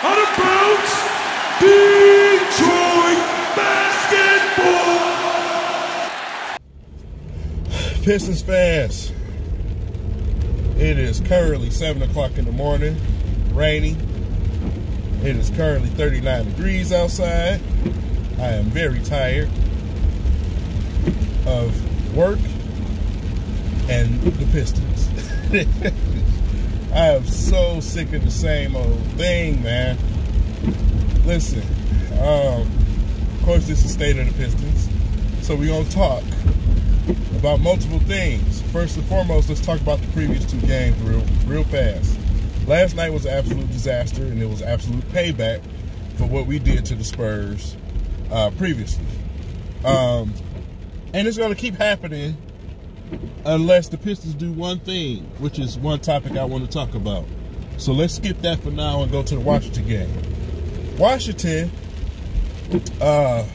Out of bounds, Detroit basketball. Pistons fans, it is currently 7 o'clock in the morning, rainy. It is currently 39 degrees outside. I am very tired of work and the Pistons. I am so sick of the same old thing, man. Listen, of course this is State of the Pistons, so we're going to talk about multiple things. First and foremost, let's talk about the previous two games real fast. Last night was an absolute disaster, and it was absolute payback for what we did to the Spurs previously. And it's going to keep happening unless the Pistons do one thing, which is one topic I want to talk about. So let's skip that for now and go to the Washington game. Washington, that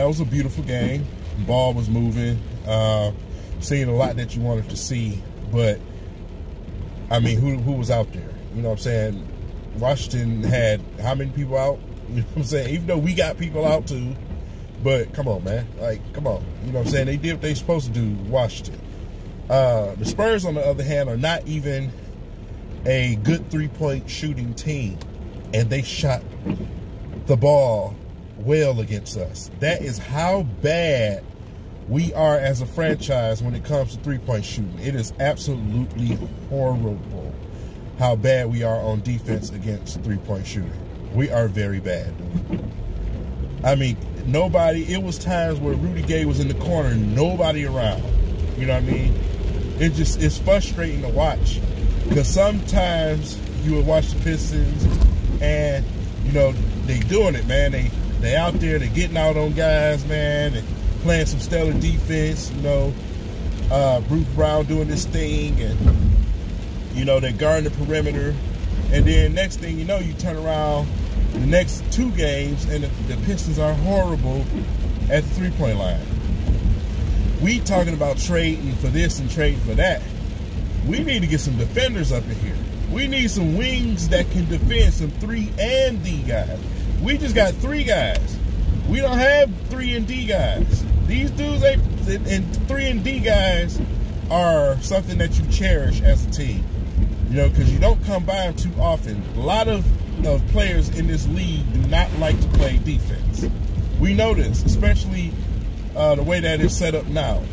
was a beautiful game. The ball was moving, seeing a lot that you wanted to see, but I mean, who was out there? You know what I'm saying? Washington had how many people out? You know what I'm saying? Even though we got people out too, but come on, man. Like, come on. You know what I'm saying? They did what they supposed to do, Washington. The Spurs, on the other hand, are not even a good three-point shooting team, and they shot the ball well against us. That is how bad we are as a franchise when it comes to three-point shooting. It is absolutely horrible how bad we are on defense against three-point shooting. We are very bad, dude. I mean, it was times where Rudy Gay was in the corner, nobody around. You know what I mean? It's frustrating to watch, because sometimes you would watch the Pistons and, they doing it, man. They out there, they getting out on guys, man, and playing some stellar defense, Bruce Brown doing this thing, and, they guarding the perimeter. And then next thing you know, you turn around the next two games, and the Pistons are horrible at the three-point line. We talking about trading for this and trading for that. We need to get some defenders up in here. We need some wings that can defend, some 3 and D guys. We just got 3 guys. We don't have 3 and D guys. These dudes and 3 and D guys are something that you cherish as a team. Because you don't come by them too often. A lot of players in this league do not like to play defense. We know this, especially the way that it's set up now.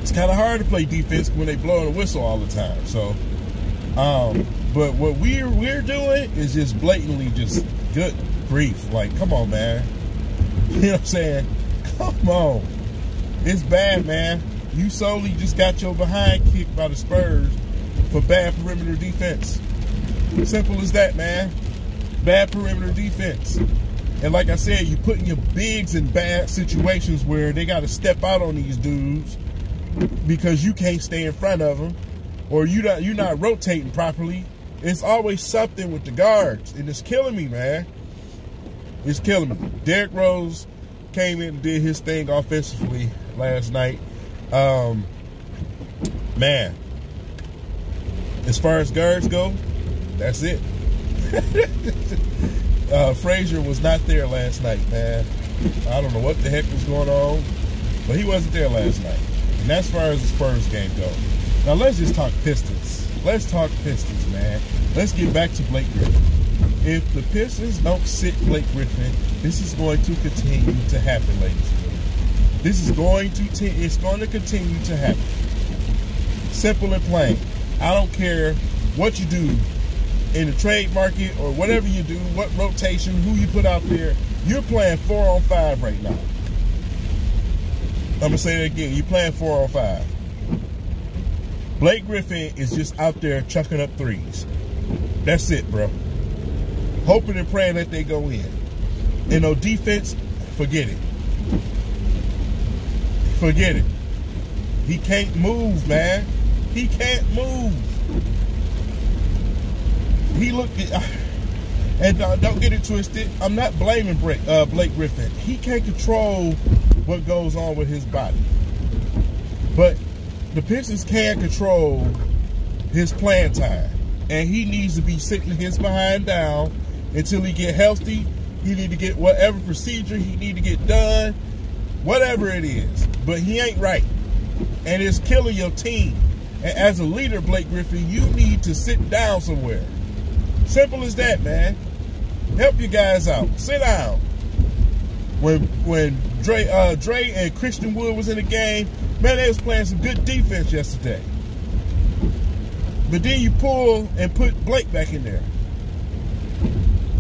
It's kind of hard to play defense when they blowing a whistle all the time. So, but what we're doing is just blatantly just good grief. Like, come on, man. You know what I'm saying? Come on. It's bad, man. You solely just got your behind kicked by the Spurs for bad perimeter defense. Simple as that, man. Bad perimeter defense. And like I said, you putting your bigs in bad situations where they got to step out on these dudes because you can't stay in front of them, or you're not rotating properly. It's always something with the guards, and it's killing me, man. It's killing me. Derrick Rose came in and did his thing offensively last night. Man, as far as guards go, that's it. Frazier was not there last night, man. I don't know what the heck was going on, but he wasn't there last night. And that's as far as the Spurs game goes. Now let's just talk Pistons. Let's talk Pistons, man. Let's get back to Blake Griffin. If the Pistons don't sit Blake Griffin, this is going to continue to happen, ladies and gentlemen. It's going to continue to happen. Simple and plain. I don't care what you do in the trade market or whatever you do, what rotation, who you put out there. You're playing 4-on-5 right now. I'm going to say that again. You're playing 4-on-5. Blake Griffin is just out there chucking up threes. That's it, bro. Hoping and praying that they go in. And no defense, forget it. Forget it. He can't move, man. He can't move. He looked at, and don't get it twisted. I'm not blaming Blake Griffin. He can't control what goes on with his body. But the Pistons can control his playing time. and he needs to be sitting his behind down until he get healthy. He need to get whatever procedure he need to get done, whatever it is. But he ain't right, and it's killing your team. And as a leader, Blake Griffin, you need to sit down somewhere. Simple as that, man. Help you guys out. Sit down. When Dre and Christian Wood was in the game, man, they was playing some good defense yesterday. But then you pull and put Blake back in there.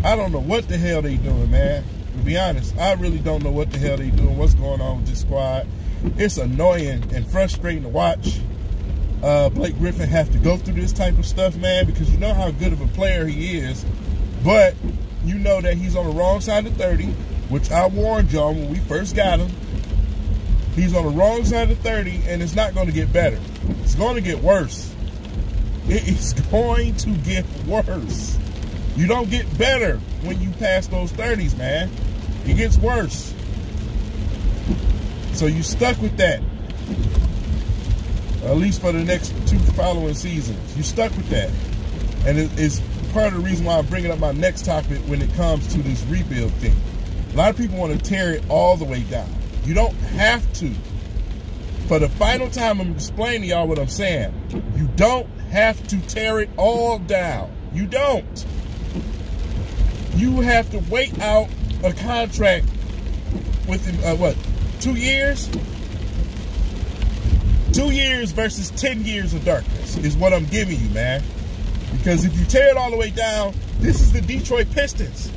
I don't know what the hell they doing, man. To be honest, I really don't know what the hell they doing. What's going on with this squad? It's annoying and frustrating to watch Blake Griffin have to go through this type of stuff, man, because you know how good of a player he is, but you know that he's on the wrong side of 30, which I warned y'all when we first got him. He's on the wrong side of 30, and it's not going to get better. It's going to get worse. It is going to get worse. You don't get better when you pass those 30s, man. It gets worse. So you stuck with that. At least for the next 2 following seasons. You stuck with that. And it's part of the reason why I'm bringing up my next topic when it comes to this rebuild thing. A lot of people want to tear it all the way down. You don't have to. For the final time, I'm explaining to y'all what I'm saying. You don't have to tear it all down. You don't. You have to wait out a contract within, 2 years? 2 years versus 10 years of darkness is what I'm giving you, man. Because if you tear it all the way down, this is the Detroit Pistons.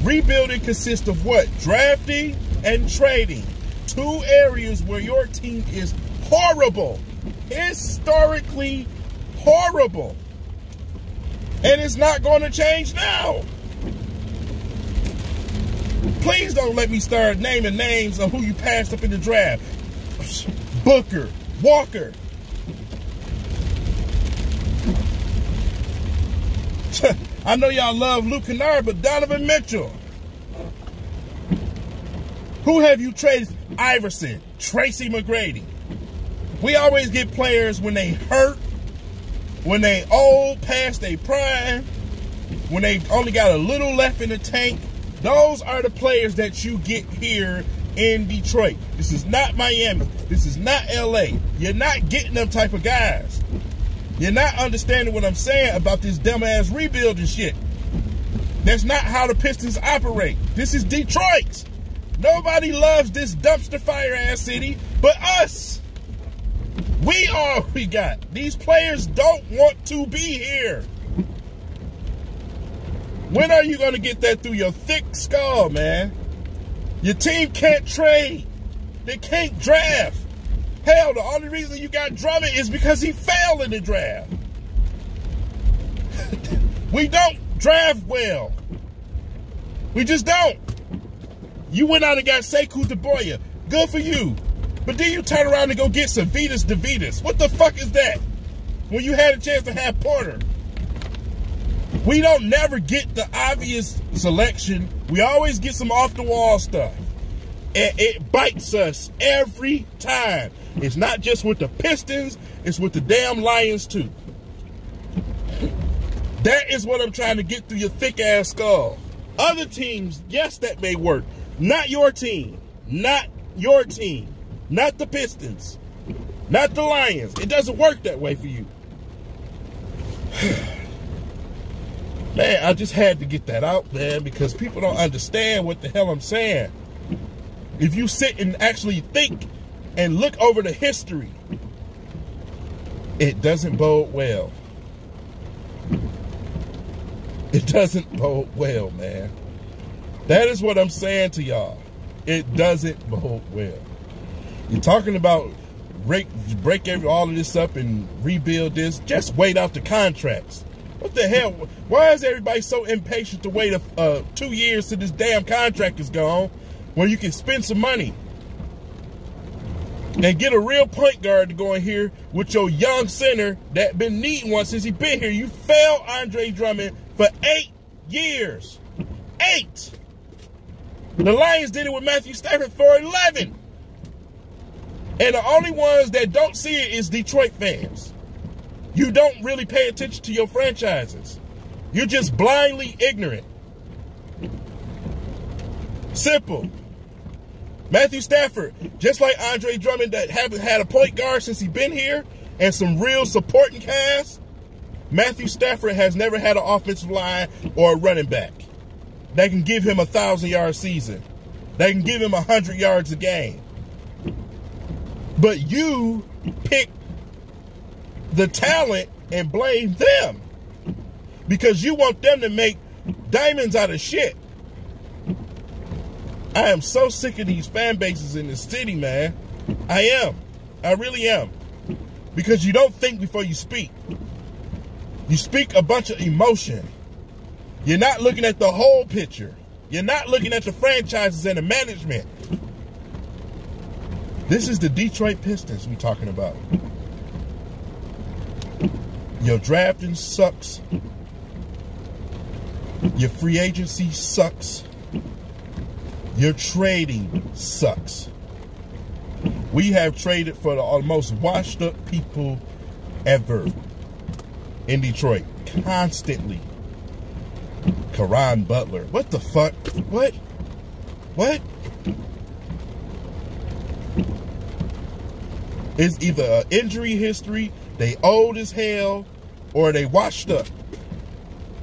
Rebuilding consists of what? Drafting and trading. 2 areas where your team is horrible. Historically horrible. And it's not going to change now. Please don't let me start naming names of who you passed up in the draft. Booker, Walker. I know y'all love Luke Kennard, but Donovan Mitchell. Who have you traded? Iverson, Tracy McGrady. We always get players when they hurt, when they old, past their prime, when they only got a little left in the tank. Those are the players that you get here in Detroit. This is not Miami. This is not LA. You're not getting them type of guys. You're not understanding what I'm saying about this dumbass rebuilding shit. That's not how the Pistons operate. This is Detroit. Nobody loves this dumpster fire ass city but us. We all we got. These players don't want to be here. When are you going to get that through your thick skull, man? Your team can't trade. They can't draft. Hell, the only reason you got Drummond is because he fell in the draft. We don't draft well. We just don't. You went out and got Sekou Doumbouya. Good for you. But then you turn around and go get Savitas DeVitas. What the fuck is that? When you had a chance to have Porter. We don't never get the obvious selection. We always get some off-the-wall stuff. And it bites us every time. It's not just with the Pistons. It's with the damn Lions, too. That is what I'm trying to get through your thick-ass skull. Other teams, yes, that may work. Not your team. Not your team. Not the Pistons. Not the Lions. It doesn't work that way for you. Man, I just had to get that out, man, because people don't understand what the hell I'm saying. If you sit and actually think and look over the history, it doesn't bode well. It doesn't bode well, man. That is what I'm saying to y'all. It doesn't bode well. You're talking about break all of this up and rebuild this. Just wait out the contracts. What the hell? Why is everybody so impatient to wait 2 years till this damn contract is gone when you can spend some money and get a real point guard to go in here with your young center that been needing one since he been here? You failed Andre Drummond for 8 years. 8. The Lions did it with Matthew Stafford for 11. And the only ones that don't see it is Detroit fans. You don't really pay attention to your franchises. You're just blindly ignorant. Simple. Matthew Stafford, just like Andre Drummond that haven't had a point guard since he's been here and some real supporting cast, Matthew Stafford has never had an offensive line or a running back that can give him a 1,000-yard season, that can give him 100 yards a game. But you pick the talent and blame them because you want them to make diamonds out of shit. I am so sick of these fan bases in this city, man. I am. I really am. Because you don't think before you speak. You speak a bunch of emotion. You're not looking at the whole picture. You're not looking at the franchises and the management. This is the Detroit Pistons we're talking about. Your drafting sucks. Your free agency sucks. Your trading sucks. We have traded for the most washed up people ever in Detroit. Constantly. Caron Butler. What the fuck? What? It's either an injury history, they old as hell, or they washed up.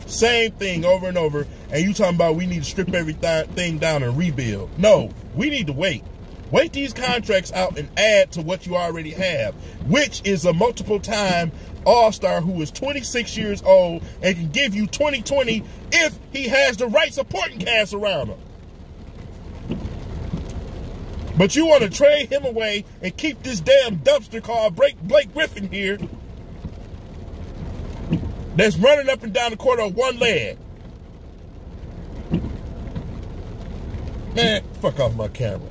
Same thing over and over. And you talking about we need to strip everything down and rebuild. No, we need to wait. Wait these contracts out and add to what you already have, which is a multiple-time all-star who is 26 years old and can give you 2020 if he has the right supporting cast around him. But you want to trade him away and keep this damn dumpster called Blake Griffin here that's running up and down the court on one leg. Man, fuck off my camera.